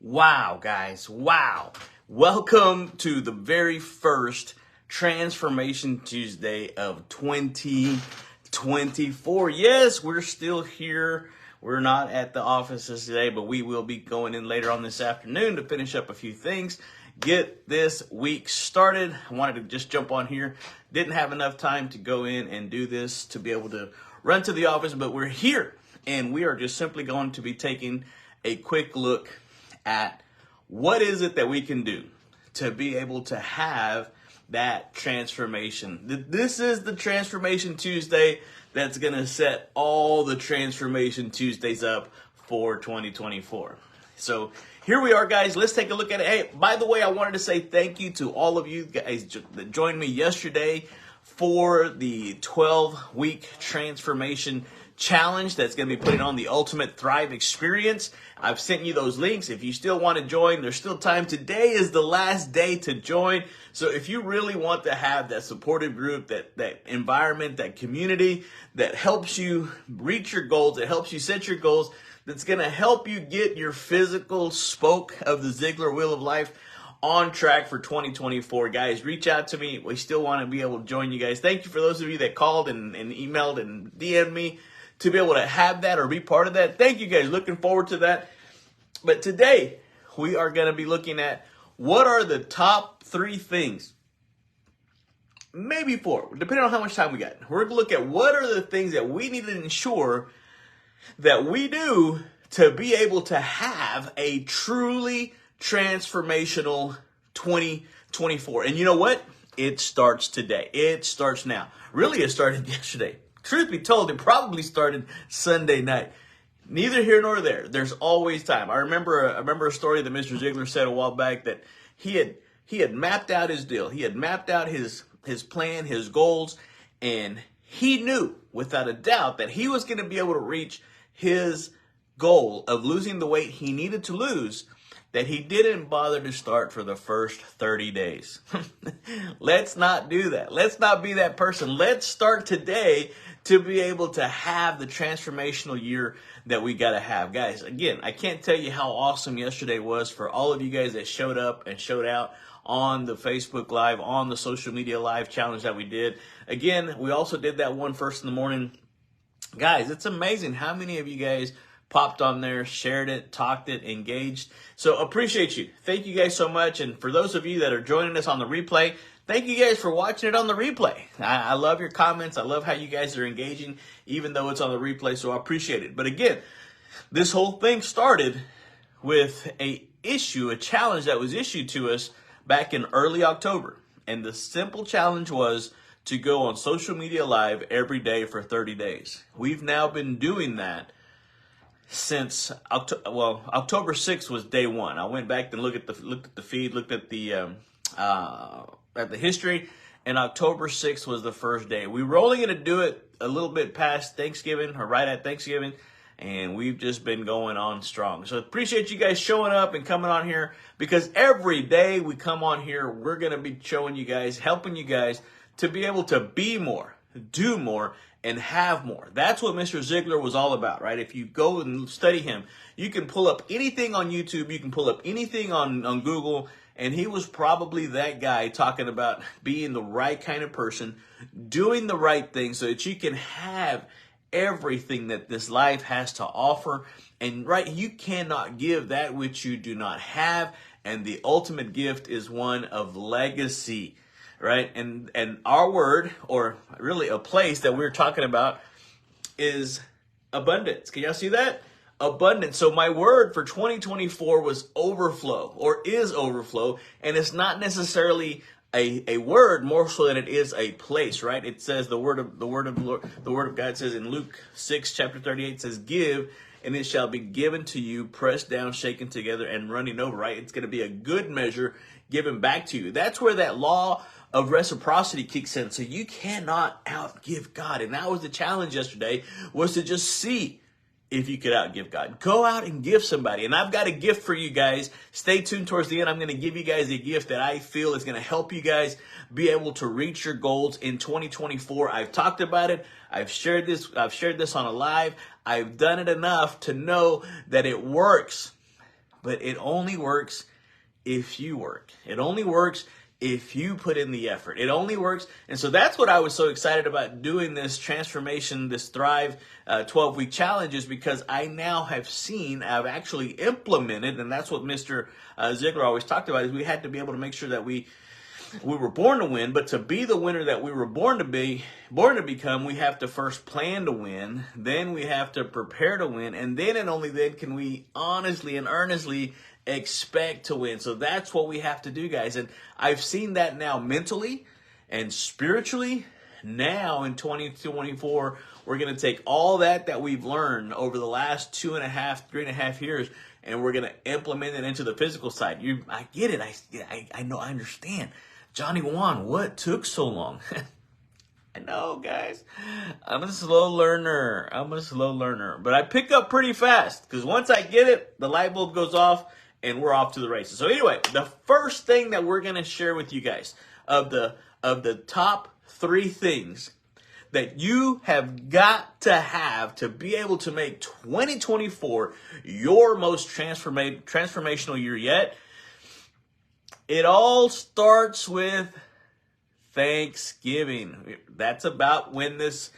Wow, guys, wow. Welcome to the very first Transformation Tuesday of 2024. Yes, we're still here. We're not at the offices today, but we will be going in later on this afternoon to finish up a few things, get this week started. I wanted to just jump on here. Didn't have enough time to go in and do this to be able to run to the office, but we're here, and we are just simply going to be taking a quick look at what is it that we can do to be able to have that transformation. This is the Transformation Tuesday that's going to set all the Transformation Tuesdays up for 2024. So here we are, guys. Let's take a look at it. Hey, by the way, I wanted to say thank you to all of you guys that joined me yesterday for the 12-week transformation challenge that's going to be putting on the Ultimate Thrive Experience. I've sent you those links. If you still want to join, there's still time. Today is the last day to join. So if you really want to have that supportive group, that environment, that community that helps you reach your goals, that helps you set your goals, that's going to help you get your physical spoke of the Ziegler Wheel of Life on track for 2024. Guys, reach out to me. We still want to be able to join you guys. Thank you for those of you that called and emailed and DM'd me to be able to have that or be part of that. Thank you, guys. Looking forward to that. But today, we are going to be looking at what are the top 3 things, maybe 4, depending on how much time we got. We're going to look at what are the things that we need to ensure that we do to be able to have a truly transformational 2024. And you know what? It starts today. It starts now. Really, it started yesterday. Truth be told, it probably started Sunday night. Neither here nor there. There's always time. I remember a story that Mr. Ziegler said a while back that he had mapped out his deal. He had mapped out his plan, his goals, and he knew without a doubt that he was going to be able to reach his goal of losing the weight he needed to lose, that he didn't bother to start for the first 30 days. Let's not do that. Let's not be that person. Let's start today to be able to have the transformational year that we got to have. Guys, again, I can't tell you how awesome yesterday was for all of you guys that showed up and showed out on the Facebook Live, on the social media live challenge that we did. Again, we also did that one first in the morning. Guys, it's amazing how many of you guys popped on there, shared it, talked it, engaged. So appreciate you. Thank you guys so much. And for those of you that are joining us on the replay, thank you guys for watching it on the replay. I love your comments. I love how you guys are engaging, even though it's on the replay. So I appreciate it. But again, this whole thing started with a challenge that was issued to us back in early October. And the simple challenge was to go on social media live every day for 30 days. We've now been doing that since October 6th was day 1. I went back and looked at the feed, looked at the history, and October 6th was the first day. We were only going to do it a little bit past Thanksgiving, or right at Thanksgiving, and we've just been going on strong. So appreciate you guys showing up and coming on here, because every day we come on here, we're going to be showing you guys, helping you guys to be able to be more, do more, and have more. That's what Mr. Ziegler was all about, right? If you go and study him, you can pull up anything on YouTube, you can pull up anything on Google, and he was probably that guy talking about being the right kind of person, doing the right thing so that you can have everything that this life has to offer. And right, you cannot give that which you do not have, and the ultimate gift is one of legacy. Right? And our word, or really a place that we're talking about, is abundance. Can y'all see that? Abundance. So my word for 2024 was overflow, or is overflow. And it's not necessarily a word, more so than it is a place, right? It says the word of God says in Luke 6, chapter 38, says, "Give, and it shall be given to you, pressed down, shaken together, and running over," right? It's going to be a good measure given back to you. That's where that law of reciprocity kicks in. So you cannot outgive God. And that was the challenge yesterday, was to just see if you could outgive God. Go out and give somebody. And I've got a gift for you guys. Stay tuned towards the end. I'm going to give you guys a gift that I feel is going to help you guys be able to reach your goals in 2024. I've talked about it. I've shared this on a live. I've done it enough to know that it works. but it only works if you work. It only works if you put in the effort. It only works. And so that's what I was so excited about doing this transformation, this Thrive 12-week challenge, is because I now have seen, I've actually implemented, and that's what Mr. Ziegler always talked about, is we had to be able to make sure that we were born to win, but to be the winner that we were born to become, we have to first plan to win, then we have to prepare to win, and then and only then can we honestly and earnestly expect to win. So that's what we have to do, guys. And I've seen that now mentally and spiritually. Now in 2024, we're going to take all that we've learned over the last 3.5 years, and we're going to implement it into the physical side. I get it. I know. I understand. Johnny Juan, what took so long? I know, guys. I'm a slow learner. But I pick up pretty fast, because once I get it, the light bulb goes off and we're off to the races. So anyway, the first thing that we're going to share with you guys of the top 3 things that you have got to be able to make 2024 your most transformational year yet. It all starts with Thanksgiving. That's about when this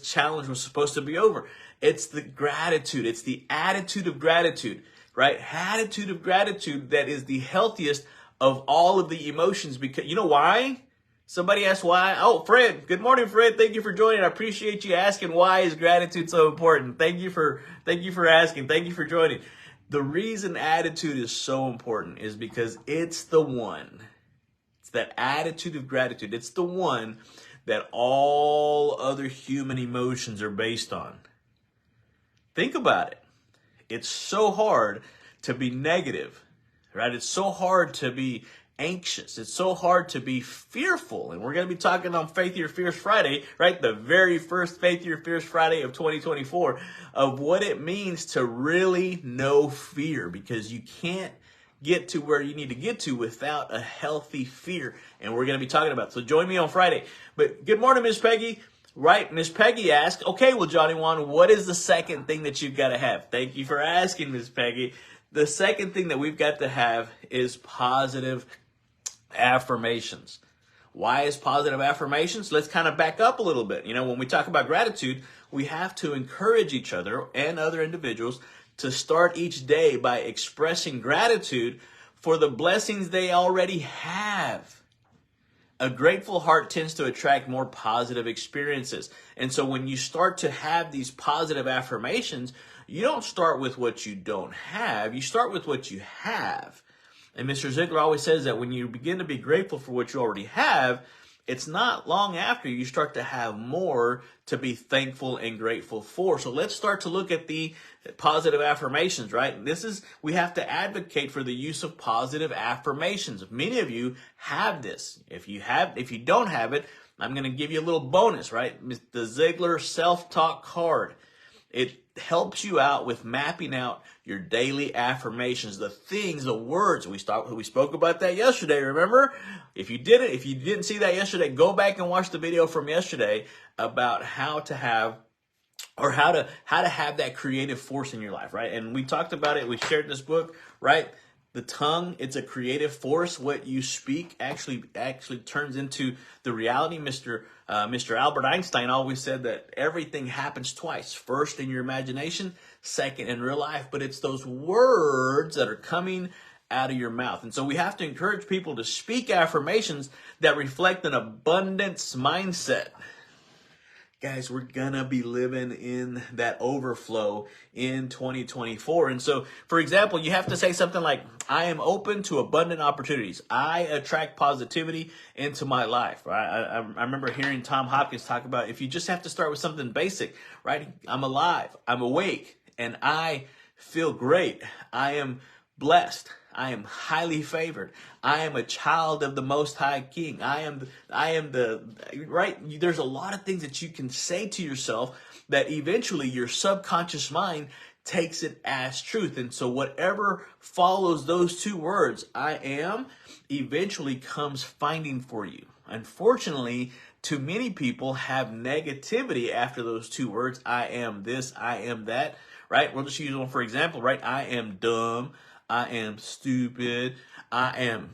challenge was supposed to be over. It's the gratitude. It's the attitude of gratitude, right? Attitude of gratitude that is the healthiest of all of the emotions. Because you know why? Somebody asked why. Oh, Fred. Good morning, Fred. Thank you for joining. I appreciate you asking why is gratitude so important. Thank you for asking. Thank you for joining. The reason attitude is so important is because it's the one. It's that attitude of gratitude. It's the one that all other human emotions are based on. Think about it. It's so hard to be negative, right? It's so hard to be anxious. It's so hard to be fearful. And we're going to be talking on Faith Your Fears Friday, right? The very first Faith Your Fears Friday of 2024, of what it means to really know fear, because you can't get to where you need to get to without a healthy fear. And we're going to be talking about it. So join me on Friday. But good morning, Miss Peggy. Right, Miss Peggy asked, okay, well, Johnny Juan, what is the second thing that you've got to have? Thank you for asking, Miss Peggy. The second thing that we've got to have is positive affirmations. Why is positive affirmations? Let's kind of back up a little bit. You know, when we talk about gratitude, we have to encourage each other and other individuals to start each day by expressing gratitude for the blessings they already have. A grateful heart tends to attract more positive experiences. And so when you start to have these positive affirmations, you don't start with what you don't have. You start with what you have. And Mr. Ziegler always says that when you begin to be grateful for what you already have, it's not long after you start to have more to be thankful and grateful for. So let's start to look at the positive affirmations, right? We have to advocate for the use of positive affirmations. Many of you have this. If you don't have it, I'm going to give you a little bonus, right? The Ziegler self-talk card. It helps you out with mapping out your daily affirmations, the things, the words. We spoke about that yesterday, remember? If you didn't see that yesterday, go back and watch the video from yesterday about how to have that creative force in your life, right? And we talked about it. We shared this book, right? The tongue, it's a creative force. What you speak actually turns into the reality. Mr. Albert Einstein always said that everything happens twice. First in your imagination, second in real life. But it's those words that are coming out of your mouth. And so we have to encourage people to speak affirmations that reflect an abundance mindset. Guys, we're going to be living in that overflow in 2024. And so, for example, you have to say something like, I am open to abundant opportunities. I attract positivity into my life. Right? I remember hearing Tom Hopkins talk about, if you just have to start with something basic, right? I'm alive, I'm awake, and I feel great. I am blessed. I am highly favored. I am a child of the Most High King. I am right? There's a lot of things that you can say to yourself that eventually your subconscious mind takes it as truth. And so whatever follows those two words, I am, eventually comes finding for you. Unfortunately, too many people have negativity after those two words, I am this, I am that. right? We'll just use one for example, right? I am dumb. I am stupid. I am.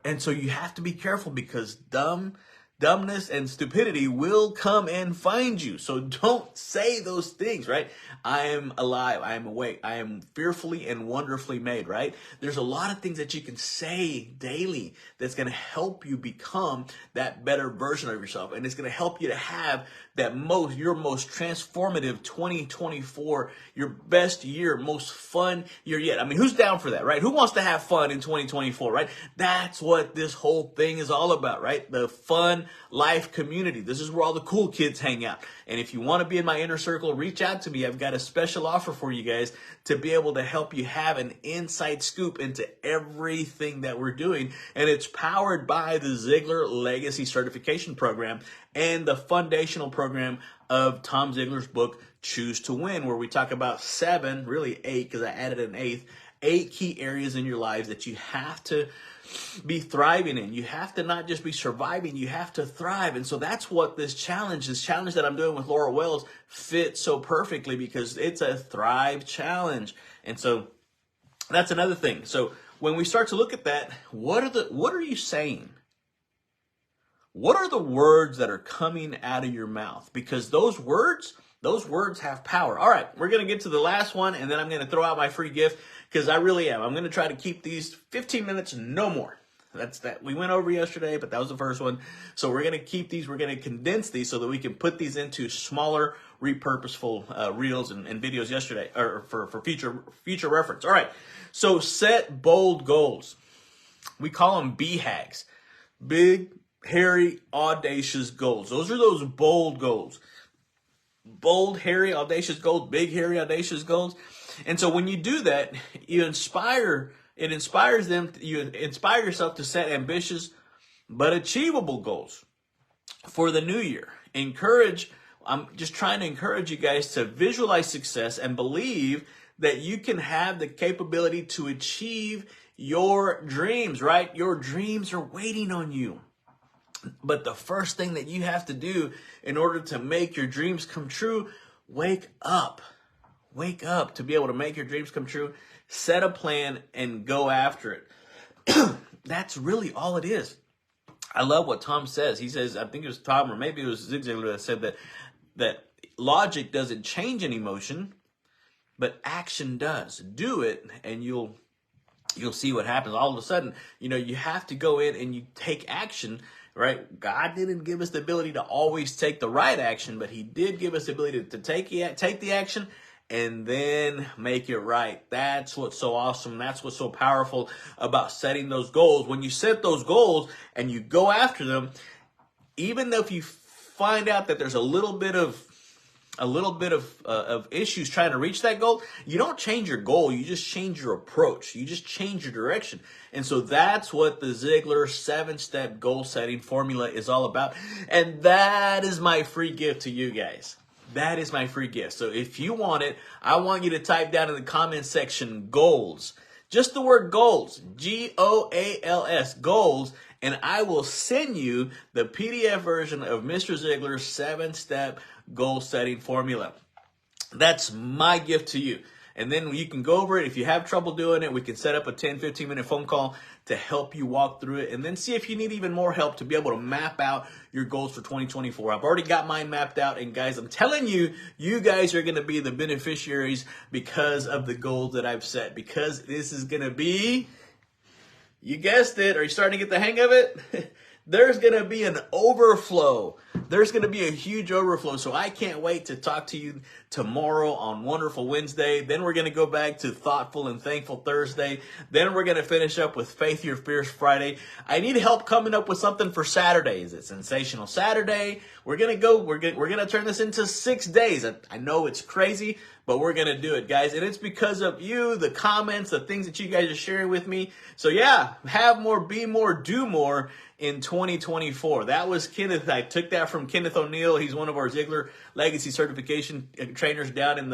And so you have to be careful because dumbness and stupidity will come and find you. So don't say those things, right? I am alive. I am awake. I am fearfully and wonderfully made, right? There's a lot of things that you can say daily that's going to help you become that better version of yourself. And it's going to help you to have your most transformative 2024, your best year, most fun year yet. I mean, who's down for that, right? Who wants to have fun in 2024, right? That's what this whole thing is all about, right? The fun life community. This is where all the cool kids hang out. And if you want to be in my inner circle, reach out to me. I've got a special offer for you guys to be able to help you have an inside scoop into everything that we're doing. And it's powered by the Ziglar Legacy Certification Program and the foundational program of Tom Ziglar's book, Choose to Win, where we talk about 7, really 8, because I added an 8th, 8 key areas in your lives that you have to be thriving in. You have to not just be surviving, you have to thrive. And so that's what this challenge that I'm doing with Laura Wells fits so perfectly, because it's a thrive challenge. And so that's another thing. So when we start to look at that, what are you saying? What are the words that are coming out of your mouth? Because those words have power. All right, we're going to get to the last one, and then I'm going to throw out my free gift, because I really am. I'm going to try to keep these 15 minutes, no more. That's that. We went over yesterday, but that was the first one. So we're going to keep these. We're going to condense these so that we can put these into smaller, repurposeful reels and videos yesterday, or for future reference. All right. So set bold goals. We call them BHAGs. Big, hairy, audacious goals. Those are those bold goals. Bold, hairy, audacious goals. Big, hairy, audacious goals. And so when you do that, you inspire yourself to set ambitious but achievable goals for the new year. I'm just trying to encourage you guys to visualize success and believe that you can have the capability to achieve your dreams, right? Your dreams are waiting on you. But the first thing that you have to do in order to make your dreams come true, wake up. Wake up to be able to make your dreams come true. Set a plan and go after it. That's really all it is. I love what Tom says. He says, I think it was Tom, or maybe it was Zig Ziglar that said that logic doesn't change an emotion, but action does. Do it, and you'll see what happens. All of a sudden, you have to go in and you take action, right? God didn't give us the ability to always take the right action, but he did give us the ability to take the action and then make it right. That's what's so awesome. That's what's so powerful about setting those goals. When you set those goals and you go after them, even if you find out that there's a little bit of issues trying to reach that goal, you don't change your goal. You just change your approach. You just change your direction. And so that's what the Ziglar 7-step goal setting formula is all about. And that is my free gift to you guys. That is my free gift. So if you want it, I want you to type down in the comment section goals. Just the word goals. GOALS, goals. And I will send you the PDF version of Mr. Ziglar's 7-step goal setting formula. That's my gift to you. And then you can go over it. If you have trouble doing it, we can set up a 10, 15-minute phone call to help you walk through it. And then see if you need even more help to be able to map out your goals for 2024. I've already got mine mapped out. And guys, I'm telling you, you guys are going to be the beneficiaries because of the goals that I've set. Because this is going to be, you guessed it. Are you starting to get the hang of it? There's going to be an overflow. There's going to be a huge overflow. So I can't wait to talk to you tomorrow on Wonderful Wednesday. Then we're going to go back to Thoughtful and Thankful Thursday. Then we're going to finish up with Faith Your Fears Friday. I need help coming up with something for Saturday. Is it Sensational Saturday? We're going to turn this into 6 days. I know it's crazy, but we're going to do it, guys. And it's because of you, the comments, the things that you guys are sharing with me. So yeah, have more, be more, do more in 2024. That was Kenneth. I took that from Kenneth O'Neill. He's one of our Ziglar Legacy Certification trainers down in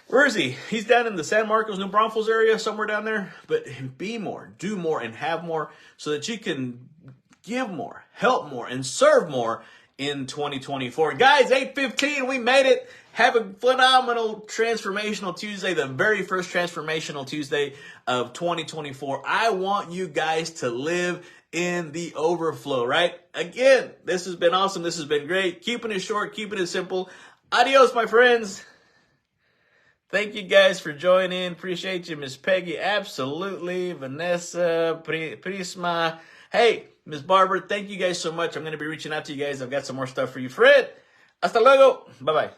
where is he? He's down in the San Marcos, New Braunfels area, somewhere down there. But be more, do more, and have more so that you can give more, help more, and serve more in 2024. Guys, 8:15, we made it. Have a phenomenal Transformational Tuesday, the very first Transformational Tuesday of 2024. I want you guys to live in the overflow, right? Again, this has been awesome. This has been great. Keeping it short, keeping it simple. Adios, my friends. Thank you guys for joining. Appreciate you, Miss Peggy. Absolutely. Vanessa, Prisma. Hey, Miss Barbara, thank you guys so much. I'm going to be reaching out to you guys. I've got some more stuff for you. Fred, hasta luego. Bye-bye.